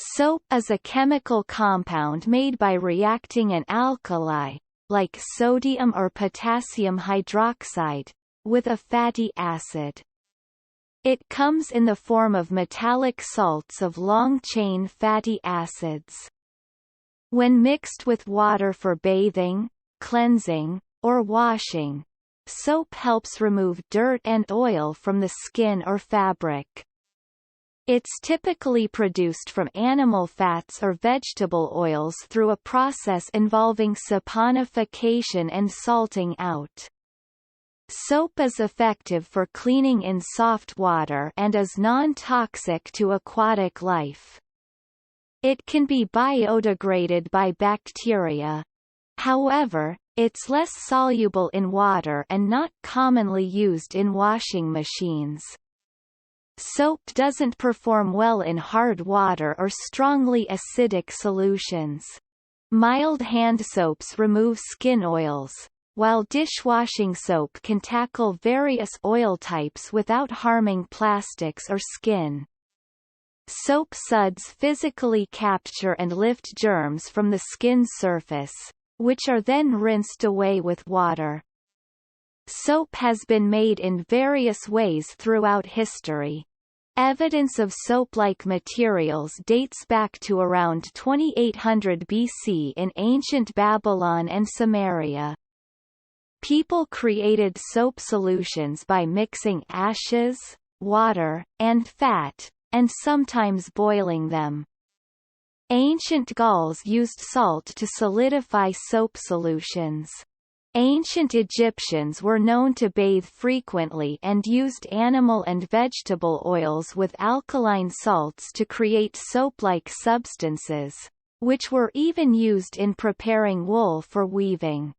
Soap is a chemical compound made by reacting an alkali, like sodium or potassium hydroxide, with a fatty acid. It comes in the form of metallic salts of long-chain fatty acids. When mixed with water for bathing, cleansing, or washing, soap helps remove dirt and oil from the skin or fabric. It's typically produced from animal fats or vegetable oils through a process involving saponification and salting out. Soap is effective for cleaning in soft water and is non-toxic to aquatic life. It can be biodegraded by bacteria. However, it's less soluble in water and not commonly used in washing machines. Soap doesn't perform well in hard water or strongly acidic solutions. Mild hand soaps remove skin oils, while dishwashing soap can tackle various oil types without harming plastics or skin. Soap suds physically capture and lift germs from the skin surface, which are then rinsed away with water. Soap has been made in various ways throughout history. Evidence of soap-like materials dates back to around 2800 BC in ancient Babylon and Sumeria. People created soap solutions by mixing ashes, water, and fat, and sometimes boiling them. Ancient Gauls used salt to solidify soap solutions. Ancient Egyptians were known to bathe frequently and used animal and vegetable oils with alkaline salts to create soap-like substances, which were even used in preparing wool for weaving.